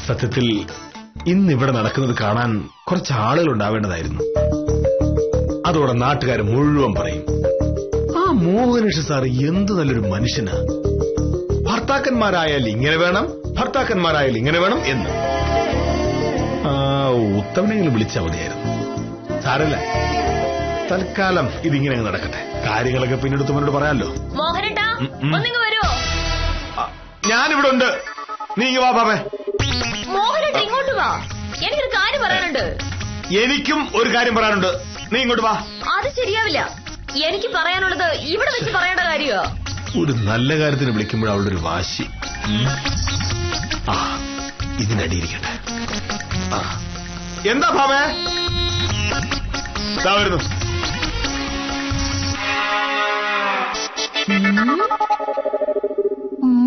സത്യത്തിൽ ഇന്നിവിടെ നടക്കുന്നത് കാണാൻ കുറച്ച് ആളുകൾ ഉണ്ടാവേണ്ടതായിരുന്നു. അതോടെ നാട്ടുകാർ മുഴുവൻ പറയും, ആ മോഹനേഷ് സാർ എന്ത് നല്ലൊരു മനുഷ്യനാ, ഭർത്താക്കന്മാരായാൽ ഇങ്ങനെ വേണം, ഭർത്താക്കന്മാരായാൽ ഇങ്ങനെ വേണം എന്ന്. ഉത്തമനെങ്കിലും വിളിച്ചാൽ മതിയായിരുന്നു. സാരല്ല, തൽക്കാലം ഇതിങ്ങനെ നടക്കട്ടെ. കാര്യങ്ങളൊക്കെ പിന്നീട് ഉത്തമനോട് പറയാമല്ലോ. ഞാനിവിടെ ഉണ്ട്, നീ വാ പാപ്പേ. ഇങ്ങോട്ട് വാ, എനിക്കൊരു കാര്യം പറയാനുണ്ട്. എനിക്കും ഒരു കാര്യം പറയാനുണ്ട്, നീ ഇങ്ങോട്ട് വാ. അത് ശരിയാവില്ല, എനിക്ക് പറയാനുള്ളത് ഇവിടെ വെച്ച് പറയേണ്ട കാര്യമോ? ഒരു നല്ല കാര്യത്തിന് വിളിക്കുമ്പോൾ അവളുടെ ഒരു വാശി. ഇതിനടിയിരിക്കട്ടെ. എന്താ ഭാവേ? വരുന്നു.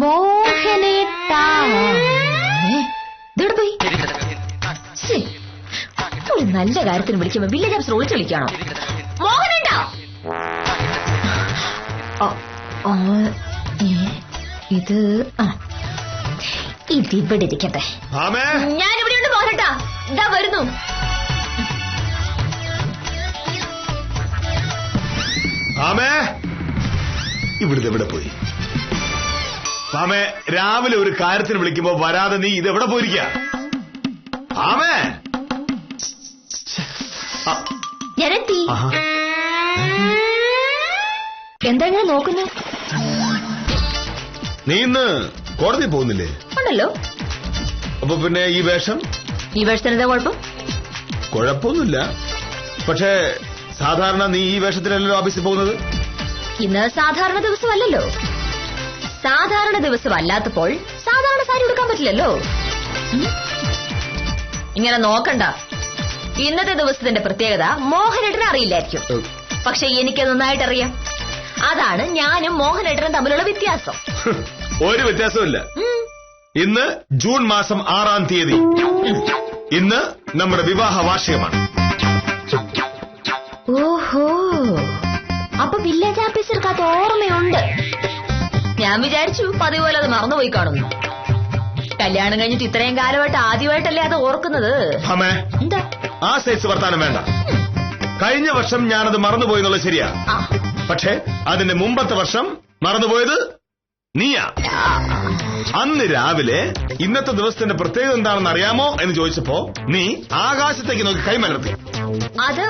മോഹനേട്ടാ, പോയി ഒരു നല്ല കാര്യത്തിന് വിളിക്കുമ്പോ വില്ലേജ് ഓഫീസർ ഒളിച്ചു വിളിക്കണം. മോഹനേട്ടാ, ഇതിവിടെ ഇരിക്കട്ടെ. ഞാനിവിടെയുണ്ട് മോഹനേട്ടാ, ഇതാ വരുന്നു. ഇവിടുത്തെ എവിടെ പോയി? ആമേ, രാവിലെ ഒരു കാര്യത്തിന് വിളിക്കുമ്പോ വരാതെ നീ ഇതെവിടെ പോയിരിക്ക? ആമേ, ഞാനെത്തി. എന്താ ഞാൻ നോക്കുന്നു? നീ ഇന്ന് കോടതി പോകുന്നില്ലേ? ഉണ്ടല്ലോ. അപ്പൊ പിന്നെ ഈ വേഷം? ഈ വേഷത്തിന് എന്താ കുഴപ്പം? കുഴപ്പമൊന്നുമില്ല, പക്ഷേ സാധാരണ നീ ഈ വേഷത്തിലല്ലോ ഓഫീസിൽ പോകുന്നത്. ഇന്ന് സാധാരണ ദിവസമല്ലല്ലോ. സാധാരണ ദിവസമല്ലാത്തപ്പോൾ സാധാരണ സാരി എടുക്കാൻ പറ്റില്ലല്ലോ. ഇങ്ങനെ നോക്കണ്ട. ഇന്നത്തെ ദിവസത്തിന്റെ പ്രത്യേകത മോഹനേട്ടന് അറിയില്ലായിരിക്കും, പക്ഷെ എനിക്ക് നന്നായിട്ടറിയാം. അതാണ് ഞാനും മോഹനേട്ടനും തമ്മിലുള്ള വ്യത്യാസം. ഒരു വ്യത്യാസമില്ല. ഇന്ന് ജൂൺ മാസം 6-ാം തീയതി. ഇന്ന് നമ്മുടെ വിവാഹ വാർഷികമാണ്. ഓഹോ, അപ്പൊ വില്ലേജ് ഓഫീസർക്ക് അത് ഓർമ്മയുണ്ട്. ഞാൻ വിചാരിച്ചു പതിവ് പോലെ അത് മറന്നുപോയി കാണുന്നു. കല്യാണം കഴിഞ്ഞിട്ട് ഇത്രയും കാലമായിട്ട് ആദ്യമായിട്ടല്ലേ അത് ഓർക്കുന്നത്. എന്താ ആ സൈസ് വർത്താനം വേണ്ട. കഴിഞ്ഞ വർഷം ഞാനത് മറന്നുപോയി എന്നുള്ളത് ശരിയാ, പക്ഷെ അതിന്റെ മുമ്പത്തെ വർഷം മറന്നുപോയത് നീയാ. അന്ന് രാവിലെ ഇന്നത്തെ ദിവസത്തിന്റെ പ്രത്യേകത എന്താണെന്ന് അറിയാമോ എന്ന് ചോദിച്ചപ്പോ നീ ആകാശത്തേക്ക് നോക്കി കൈമലർത്തി. അത്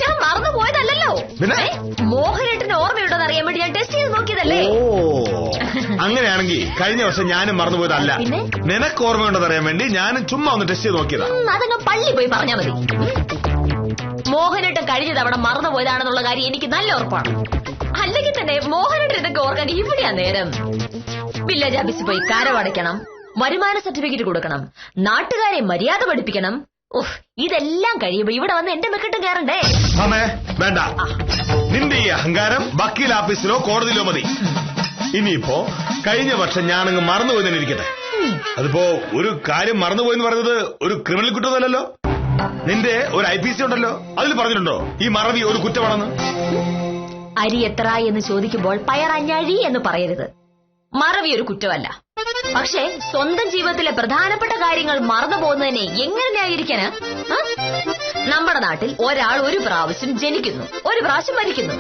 ഞാൻ മറന്നുപോയതല്ലോ. പിന്നെ മോഹനേട്ടന് ഓർമ്മയുണ്ടോന്ന് അറിയാൻ വേണ്ടി ഞാൻ ടെസ്റ്റ് ചെയ്ത് നോക്കിയതല്ലേ. ഓ, അങ്ങനെയാണെങ്കിൽ കഴിഞ്ഞ വർഷം ഞാനും മറന്നുപോയതല്ല. നിനക്ക് ഓർമ്മയുണ്ടോന്ന് അറിയാൻ വേണ്ടി ഞാനും ചുമ്മാ ഒന്ന് ടെസ്റ്റ് ചെയ്ത് നോക്കിയതാ. അതങ്ങ് പള്ളി പോയി പറഞ്ഞാൽ മതി. മോഹനേട്ടൻ കഴിഞ്ഞ തവണ മറന്നുപോയതാണെന്നുള്ള കാര്യം എനിക്ക് നല്ല ഉറപ്പാണ്. അല്ലെങ്കിൽ തന്നെ മോഹനേട്ടൻ ഇതൊക്കെ ഓർക്കാൻ ഇവിടെയാ നേരം. വില്ലേജ് ഓഫീസിൽ പോയി കരമടയ്ക്കണം, വരുമാന സർട്ടിഫിക്കറ്റ് കൊടുക്കണം, നാട്ടുകാരെ മര്യാദ പഠിപ്പിക്കണം. ഇതെല്ലാം കഴിയുമ്പോ ഇവിടെ വന്ന് എന്റെ മെക്കിട്ട് കയറണ്ടേ? വേണ്ട, നിന്റെ ഈ അഹങ്കാരം വക്കീൽ ഓഫീസിലോ കോടതിയിലോ മതി. ഇനിയിപ്പോ കഴിഞ്ഞ വർഷം ഞാനങ്ങ് മറന്നുപോയി തന്നെ ഇരിക്കട്ടെ. അതിപ്പോ ഒരു കാര്യം മറന്നുപോയെന്ന് പറയുന്നത് ഒരു ക്രിമിനൽ കുറ്റമല്ലല്ലോ. നിന്റെ ഒരു IPC ഉണ്ടല്ലോ, അതിൽ പറഞ്ഞിട്ടുണ്ടോ ഈ മറവി ഒരു കുറ്റമാണെന്ന്? അരി എത്ര എന്ന് ചോദിക്കുമ്പോൾ പയറഞ്ഞഴി എന്ന് പറയരുത്. മറവി ഒരു കുറ്റമല്ല. പക്ഷേ സ്വന്തം ജീവിതത്തിലെ പ്രധാനപ്പെട്ട കാര്യങ്ങൾ മറന്നു പോകുന്നതിനെ എങ്ങനെ ന്യായീകരിക്കാന്? നമ്മുടെ നാട്ടിൽ ഒരാൾ ഒരു പ്രാവശ്യം ജനിക്കുന്നു, ഒരു പ്രാവശ്യം മരിക്കുന്നു.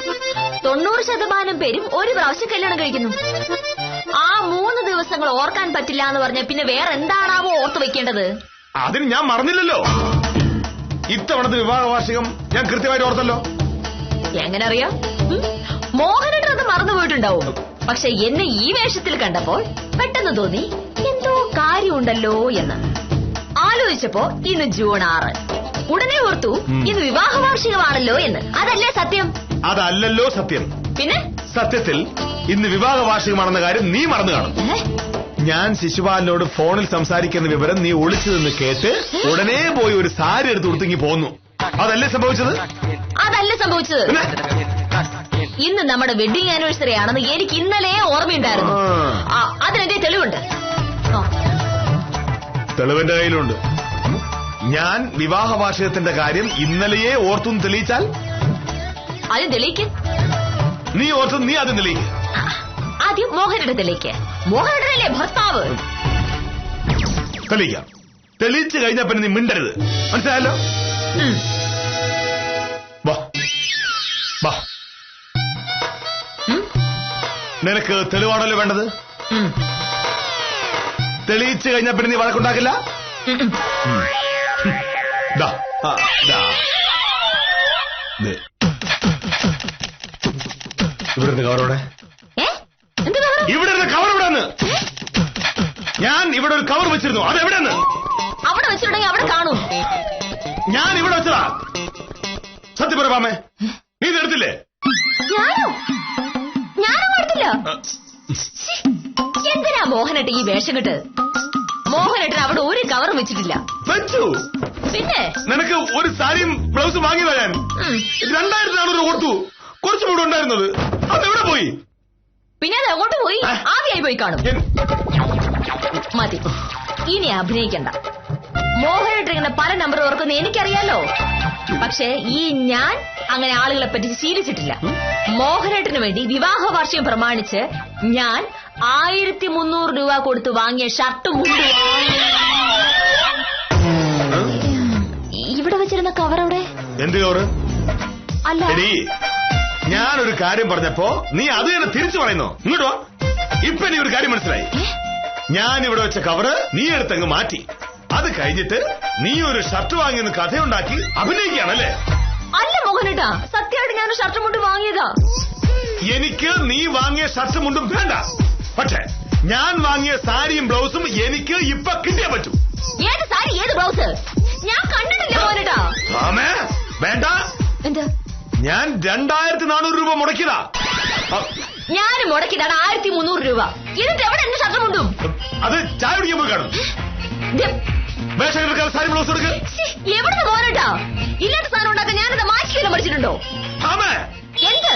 90% പേരും ഒരു പ്രാവശ്യം കല്യാണം കഴിക്കുന്നു. ആ 3 ദിവസങ്ങൾ ഓർക്കാൻ പറ്റില്ല എന്ന് പറഞ്ഞാൽ പിന്നെ വേറെ എന്താണാവോ ഓർത്തു വെക്കേണ്ടത്? അതിന് ഞാൻ മറന്നില്ലല്ലോ. ഇത്തവണത്തെ വിവാഹ വാർഷികം ഞാൻ കൃത്യമായിട്ട് ഓർത്തല്ലോ. എങ്ങനെ അറിയാം? മോഹനേട്ടൻ അത് മറന്നുപോയിട്ടുണ്ടാവും. പക്ഷെ എന്നെ ഈ വേഷത്തിൽ കണ്ടപ്പോൾ പെട്ടെന്ന് തോന്നി എന്തോ കാര്യമുണ്ടല്ലോ എന്ന്. ആലോചിച്ചപ്പോ ഇന്ന് ജൂൺ 6. ഉടനെ ഓർത്തു ഇന്ന് വിവാഹ വാർഷികമാണല്ലോ എന്ന്. അതല്ലേ സത്യം? അതല്ലല്ലോ സത്യം. പിന്നെ സത്യത്തിൽ ഇന്ന് വിവാഹ വാർഷികമാണെന്ന കാര്യം നീ മറന്നു കാണും. ഞാൻ ശിശുപാലിനോട് ഫോണിൽ സംസാരിക്കുന്ന വിവരം നീ ഒളിച്ചു നിന്ന് കേട്ട് ഉടനെ പോയി ഒരു സാരി എടുത്ത് കൊടുത്തെങ്കിൽ പോന്നു. അതല്ലേ സംഭവിച്ചത്? അതല്ല സംഭവിച്ചത്. ഇന്ന് നമ്മുടെ വെഡിങ് ആനിവേഴ്സറി ആണെന്ന് എനിക്ക് ഇന്നലെ ഓർമ്മയുണ്ടായിരുന്നു. അതിനെന്റെ തെളിവുണ്ട്. തെളിവിന്റെ കയ്യിലുണ്ട്. ഞാൻ വിവാഹ വാർഷികത്തിന്റെ കാര്യം ഇന്നലെയെ ഓർത്തു തെളിയിച്ചാൽ അത് തെളിയിക്കും. നീ ഓർത്ത് നീ അത് തെളിയിക്ക. ആദ്യം മോഹനടത്തിലേക്ക്. മോഹനടനല്ലേ ഭർത്താവ്. തെളിയിക്കാം. തെളിയിച്ചു കഴിഞ്ഞാ പിന്നെ നീ മിണ്ടരുത്, മനസ്സിലായല്ലോ? വാ വാ. നിനക്ക് തെളിവാണല്ലോ വേണ്ടത്. തെളിയിച്ചു കഴിഞ്ഞാ പിന്നെ നീ വഴക്കുണ്ടാക്കില്ല. ഇവിടുന്ന് കവറോടെ ഇവിടെ കവർ എവിടെന്ന്? ഞാൻ ഇവിടെ ഒരു കവർ വെച്ചിരുന്നു, അത് എവിടെന്ന്? അവിടെ വെച്ചിട്ടുണ്ടെങ്കിൽ അവിടെ കാണും. ഞാൻ ഇവിടെ വെച്ചതാ. സത്യം പറ പാമേ, നീ ഇത് എടുത്തില്ലേ? ഞാനും എടുത്തില്ല. എന്തിനാ മോഹനേട്ടൻ ഈ വേഷം കെട്ട്? മോഹനേട്ടൻ അവിടെ ഒരു കവറും വെച്ചിട്ടില്ല. വെച്ചു. പിന്നെ നിനക്ക് ഒരു സാരിയും ബ്ലൗസും വാങ്ങിയതാ ഞാൻ. 2400 കൊടുത്തു. കുറച്ചും കൂടെ ഉണ്ടായിരുന്നത് അതെവിടെ പോയി? പിന്നെ അത് അങ്ങോട്ട് പോയി, ആദ്യമായി പോയി കാണും. മതി, ഇനി അഭിനയിക്കണ്ട. മോഹനേട്ടൻ ഇങ്ങനെ പല നമ്പർ ഓർക്കുന്ന എനിക്കറിയാലോ. പക്ഷേ ഈ ഞാൻ അങ്ങനെ ആളുകളെ പറ്റി ശീലിച്ചിട്ടില്ല. മോഹനേട്ടന് വേണ്ടി വിവാഹ വാർഷികം പ്രമാണിച്ച് ഞാൻ 1300 രൂപ കൊടുത്ത് വാങ്ങിയ ഷർട്ടും മുണ്ടും ഇവിടെ വെച്ചിരുന്ന കവർ അവിടെ. എന്ത് കവറ്? അല്ല, ഞാനൊരു കാര്യം പറഞ്ഞപ്പോ നീ അത് തന്നെ തിരിച്ചു പറയുന്നു. ഇങ്ങോട്ടോ, ഇപ്പൊ നീ ഒരു കാര്യം മനസ്സിലായി. ഞാൻ ഇവിടെ വെച്ച കവറ് നീ എടുത്തങ്ങ് മാറ്റി. അത് കഴിഞ്ഞിട്ട് നീ ഒരു ഷർട്ട് വാങ്ങിയെന്ന് കഥയുണ്ടാക്കി അഭിനയിക്കുകയാണല്ലേ? അല്ല മോഹനേട്ടാ, സത്യമായിട്ട് ഞാൻ ഷർട്ട് മുണ്ടും വാങ്ങിയതാ. എനിക്ക് നീ വാങ്ങിയ ഷർട്ട് മുണ്ടും വേണ്ട. പക്ഷെ ഞാൻ വാങ്ങിയ സാരിയും ബ്ലൗസും എനിക്ക് ഇപ്പൊ കിട്ടിയേ പറ്റൂ. ഏത് സാരി, ഏത് ബ്ലൗസ്? ഞാൻ കണ്ടിട്ടില്ല മോഹനേട്ടാ. വേണ്ട. എന്താ? ഞാൻ 2400 രൂപ മുടക്കിയതാ. ഞാൻ മുടക്കിയതാണ് 1300 രൂപ. എന്നിട്ട് എവിടെ എന്റെ ഷർട്ട് മുണ്ടും? അത് ചായ കുടിക്കുമ്പോൾ കാണും. വേഷം എടുക്കാൻ സാരി ബ്ലൗസ് എടുക്ക്. എവിടുന്ന് മോഹനേട്ടാ? ഇല്ലാത്ത സാധനം ഉണ്ടാക്കാൻ ഞാനെന്താ മാറ്റിയെല്ലാം പഠിച്ചിട്ടുണ്ടോ? എന്ത്?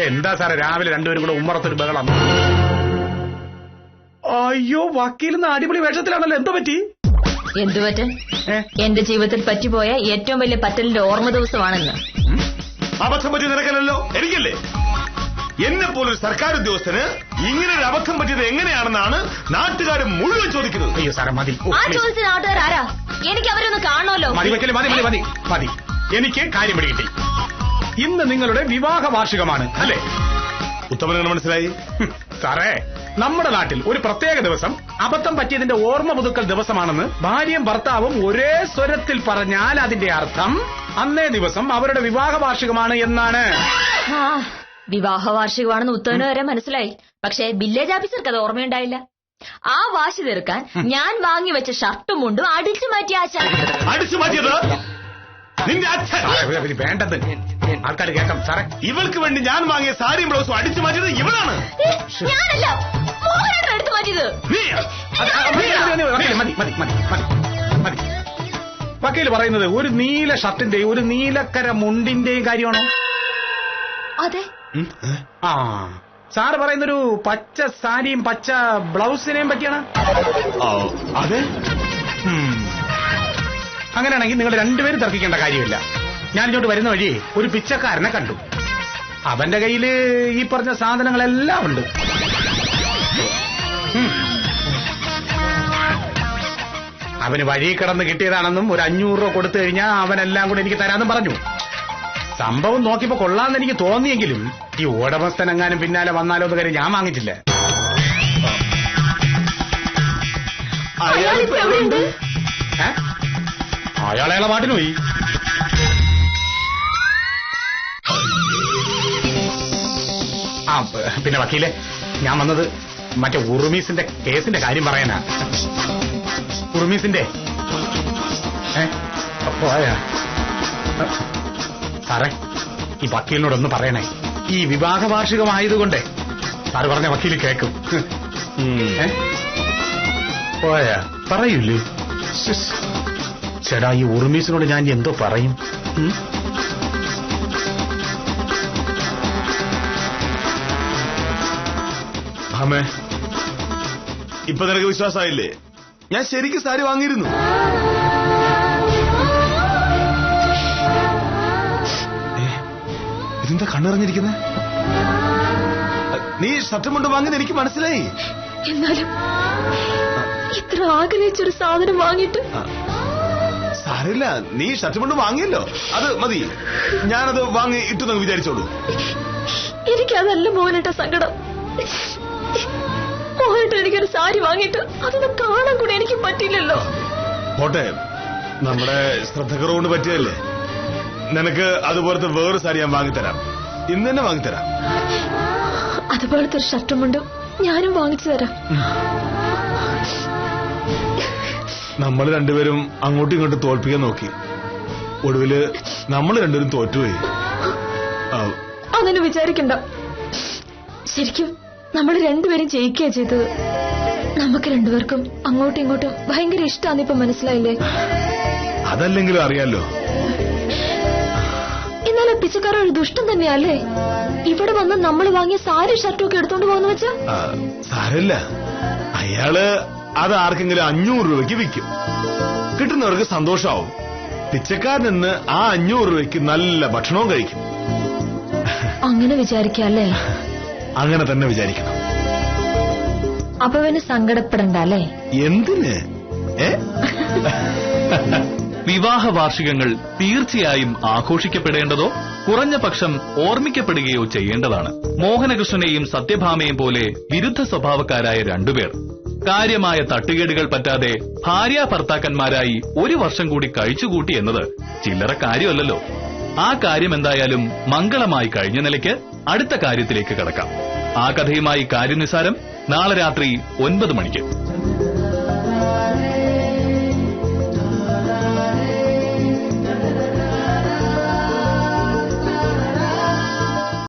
എന്താ സാറേ രാവിലെ രണ്ടുപേരും കൂടെ ഉമ്മറത്തൊരു ബഹളം? അയ്യോ, വക്കീലിന്ന് അടിപൊളി വേഷത്തിലാണല്ലോ. എന്തോ പറ്റി? എന്തു പറ്റൻ? എന്റെ ജീവിതത്തിൽ പറ്റിപ്പോയ ഏറ്റവും വലിയ പറ്റലിന്റെ ഓർമ്മ ദിവസമാണെന്ന്. അബദ്ധം പറ്റി നിനക്കല്ലോ, എനിക്കല്ലേ? എന്നെ പോലൊരു സർക്കാർ ഉദ്യോഗസ്ഥന് ഇങ്ങനെ ഒരു അബദ്ധം പറ്റിയത് എങ്ങനെയാണെന്നാണ് നാട്ടുകാർ മുഴുവൻ ചോദിക്കുന്നത്. അയ്യോ സാറേ മതി. ആ ചോദിച്ച നാട്ടുകാരാരാ? എനിക്ക് അവരൊന്ന് കാണണമല്ലോ. മതി വയ്ക്കല്, മതി മതി മതി മതി. എനിക്ക് കാര്യം പിടികിട്ടി. ഇന്ന് നിങ്ങളുടെ വിവാഹ വാർഷികമാണ് അല്ലേ? ഉത്തമനെ മനസ്സിലായി സാറേ, നമ്മുടെ നാട്ടിൽ ഒരു പ്രത്യേക ദിവസം അബദ്ധം പറ്റിയതിന്റെ ഓർമ്മ പുതുക്കൽ ദിവസമാണെന്ന് ഭാര്യയും ഭർത്താവും ഒരേ സ്വരത്തിൽ പറഞ്ഞാൽ അതിന്റെ അർത്ഥം അന്നേ ദിവസം അവരുടെ വിവാഹ വാർഷികമാണ് എന്നാണ്. വിവാഹ വാർഷികമാണെന്ന് ഉത്തമന് വരെ മനസ്സിലായി. പക്ഷേ വില്ലേജ് ഓഫീസർക്ക് അത് ഓർമ്മയുണ്ടായില്ല. ആ വാശി തീർക്കാൻ ഞാൻ വാങ്ങി വെച്ച ഷർട്ടും മുണ്ടും അടിച്ചു മാറ്റി. അടിച്ചു മാറ്റിയത് നിന്റെ അച്ഛൻ. വേണ്ടത് ആൾക്കാർ കേൾക്കാം സാറേ. ഇവൾക്ക് വേണ്ടി ഞാൻ വാങ്ങിയ സാരിയും ബ്ലൗസും അടിച്ചു മാറ്റിയത് ഇവളാണ്. ഞാനല്ല, മോഹനേട്ടൻ എടുത്തു മാറ്റിയത്. മതി മതി മതി മതി മതി. വക്കീൽ പറയുന്നത് ഒരു നീല ഷർട്ടിന്റെയും ഒരു നീലക്കര മുണ്ടിന്റെയും കാര്യമാണോ? അതെ. ആ, സാറ് പറയുന്നൊരു പച്ച സാരിയും പച്ച ബ്ലൗസിനെയും പറ്റിയാണ്. അതെ. അങ്ങനെയാണെങ്കിൽ നിങ്ങൾ രണ്ടുപേരും തർക്കിക്കേണ്ട കാര്യമില്ല. ഞാനിങ്ങോട്ട് വരുന്ന വഴി ഒരു പിച്ചക്കാരനെ കണ്ടു. അവന്റെ കയ്യില് ഈ പറഞ്ഞ സാധനങ്ങളെല്ലാം ഉണ്ട്. അവന് വഴി കിടന്ന് കിട്ടിയതാണെന്നും ഒരു 500 രൂപ കൊടുത്തു കഴിഞ്ഞാൽ അവനെല്ലാം കൂടെ എനിക്ക് തരാമെന്നും പറഞ്ഞു. സംഭവം നോക്കിയപ്പോ കൊള്ളാന്ന് എനിക്ക് തോന്നിയെങ്കിലും ഈ ഉടമസ്ഥനെങ്ങാനും പിന്നാലെ വന്നാലോ എന്ന് കാര്യം ഞാൻ വാങ്ങിച്ചില്ല. അയാളെ പാട്ടിന് പോയി. ആ പിന്നെ വക്കീലെ, ഞാൻ വന്നത് മറ്റേ ഉറുമീസിന്റെ കേസിന്റെ കാര്യം പറയാനാ. ഉറുമീസിന്റെ പോയാ സാറേ, ഈ വക്കീലിനോടൊന്ന് പറയണേ. ഈ വിവാഹ വാർഷികമായതുകൊണ്ട് സാറ് പറഞ്ഞ വക്കീൽ കേൾക്കും. പോയാ പറയൂല്ലേ? ചേടാ, ഈ ഉറുമീസിനോട് ഞാൻ എന്തോ പറയും? അമ്മേ, ഇപ്പൊ നിനക്ക് വിശ്വാസമായില്ലേ? ഞാൻ ശരിക്കും സാരി വാങ്ങിയിരുന്നു. ഇതെന്താ കണ്ണിറങ്ങിയിരിക്കുന്നത്? നീ ഷർട്ടും മുണ്ടും വാങ്ങിയത് എനിക്ക് മനസ്സിലായി. എന്നാലും ഇത്ര ആഗ്രഹിച്ചൊരു സാധനം വാങ്ങിയിട്ട് സാരമില്ല, നീ ഷർട്ടും മുണ്ടും വാങ്ങിയല്ലോ, അത് മതി. ഞാനത് വാങ്ങി ഇട്ടെന്ന് വിചാരിച്ചോളൂ. എനിക്കതല്ല മോഹനേട്ട സങ്കടം. മോഹനേട്ട എനിക്കൊരു സാരി വാങ്ങിയിട്ട് അതൊന്ന് കാണാൻ കൂടി എനിക്ക് പറ്റില്ലല്ലോ. പോട്ടെ, നമ്മുടെ ശ്രദ്ധക്കുറവുകൊണ്ട് പറ്റിയതല്ലേ. നിനക്ക് അതുപോലത്തെ വേറെ സാരി ഞാൻ വാങ്ങിത്തരാം, ഇന്ന് തന്നെ വാങ്ങിത്തരാം. അതുപോലത്തെ ഒരു ഷർട്ടും മുണ്ടും ഞാനും വാങ്ങിച്ചു തരാം. നമ്മൾ രണ്ടുപേരും അങ്ങോട്ടും ഇങ്ങോട്ടും തോൽപ്പിക്കാൻ നോക്കി, ഒടുവില് നമ്മൾ രണ്ടുപേരും തോറ്റുപോയി. അങ്ങനെ വിചാരിക്കണ്ട. ശരിക്കും നമ്മൾ രണ്ടുപേരും ജയിക്കുക ചെയ്തത്. നമുക്ക് രണ്ടുപേർക്കും അങ്ങോട്ടും ഇങ്ങോട്ടും ഭയങ്കര ഇഷ്ടമാണെന്ന് ഇപ്പൊ മനസ്സിലായില്ലേ? അതല്ലെങ്കിലും അറിയാലോ. എന്നാലും പിച്ചക്കാരൻ ഒരു ദുഷ്ടം തന്നെയല്ലേ? ഇവിടെ വന്ന് നമ്മൾ വാങ്ങിയ സാരി ഷർട്ടും ഒക്കെ എടുത്തോണ്ട് പോകുന്ന വെച്ചാ സാരമില്ല, അയാള് അത് ആർക്കെങ്കിലും 500 രൂപയ്ക്ക് വിൽക്കും. കിട്ടുന്നവർക്ക് സന്തോഷമാവും. പിച്ചക്കാരൻ നിന്ന് ആ 500 രൂപയ്ക്ക് നല്ല ഭക്ഷണവും കഴിക്കും. അങ്ങനെ വിചാരിക്കല്ലേ? അങ്ങനെ തന്നെ വിചാരിക്കണം. അപ്പൊ പിന്നെ സങ്കടപ്പെടണ്ട അല്ലേ? എന്തിന്? വിവാഹ വാർഷികങ്ങൾ തീർച്ചയായും ആഘോഷിക്കപ്പെടേണ്ടതോ കുറഞ്ഞ പക്ഷം ഓർമ്മിക്കപ്പെടുകയോ ചെയ്യേണ്ടതാണ്. മോഹനകൃഷ്ണനെയും സത്യഭാമയും പോലെ വിരുദ്ധ സ്വഭാവക്കാരായ രണ്ടുപേർ കാര്യമായ തട്ടുകേടുകൾ പറ്റാതെ ഭാര്യ ഭർത്താക്കന്മാരായി 1 വർഷം കൂടി കഴിച്ചുകൂട്ടി എന്നത് ചില്ലറ കാര്യമല്ലല്ലോ. ആ കാര്യം എന്തായാലും മംഗളമായി കഴിഞ്ഞ നിലയ്ക്ക് അടുത്ത കാര്യത്തിലേക്ക് കടക്കാം. ആ കഥയുമായി കാര്യനിസാരം നാളെ രാത്രി 9 മണിക്ക്.